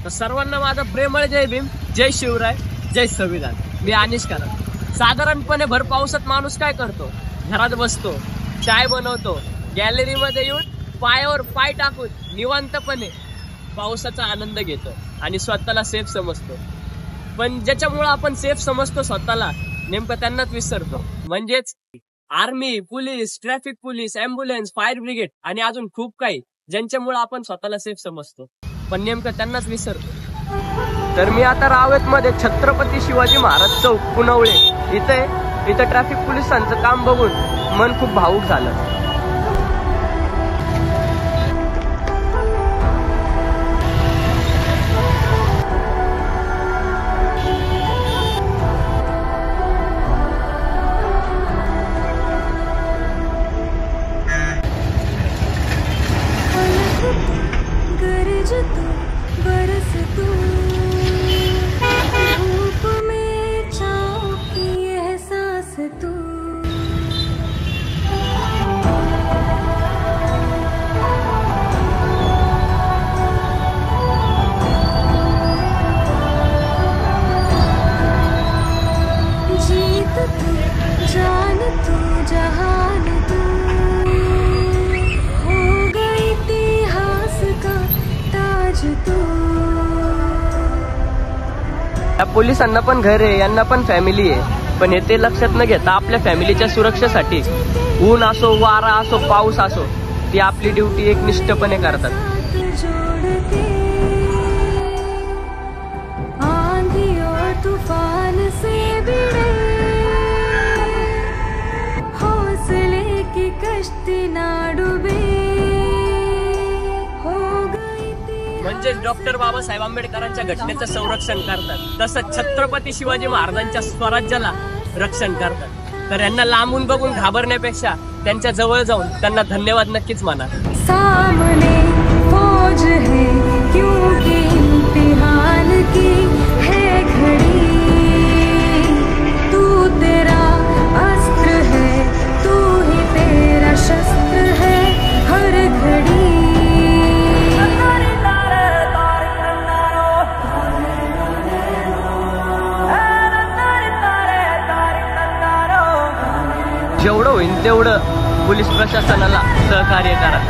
तर सर्वांना माझा प्रेमळ जय भीम, जय शिवराय, जय संविधान। मी अनिश कराड। साधारणपणे भर पावसात माणूस काय करतो? घरात बसतो, चाय बनवतो, गॅलरीमध्ये येऊन पायावर पाय टाकून निवांतपणे पावसाचा आनंद घेतो आणि स्वतःला सेफ समजतो। पण ज्याच्यामुळे आपण सेफ समजतो स्वतःला, नेमकं त्यांनाच विसरतो। म्हणजेच army, police, traffic police, ambulance, fire brigade आणि अजून खूप काही, ज्यांच्यामुळे आपण स्वतःला सेफ समजतो, पण नेमकं त्यांनाच विसरतो। तर मी आता रावेत मध्ये छत्रपती शिवाजी महाराज चौक पुनवळे इथं ट्रॅफिक पोलिसांचं काम बघून मन खूप भावुक झालं। पोलिसांना पण घर आहे, यांना पण फॅमिली आहे, पण हे ते लक्षात न घेता आपल्या फॅमिलीच्या सुरक्षेसाठी ऊन असो, वारा असो, पाऊस असो, ती आपली ड्युटी एकनिष्ठपणे करतात। म्हणजे डॉक्टर बाबासाहेब आंबेडकरांच्या घटनेचं संरक्षण करतात, तसंच छत्रपती शिवाजी महाराजांच्या स्वराज्याला रक्षण करतात। तर यांना लांबून बघून घाबरण्यापेक्षा त्यांच्या जवळ जाऊन त्यांना धन्यवाद नक्कीच म्हणा। सामने फौज है क्योंकि इम्तिहान की है घड़ी, तू तेरा अस्त्र है, तू ही तेरा शस्त्र है हर घड़ी। जेवढं होईल तेवढं पोलीस प्रशासनाला सहकार्य करा।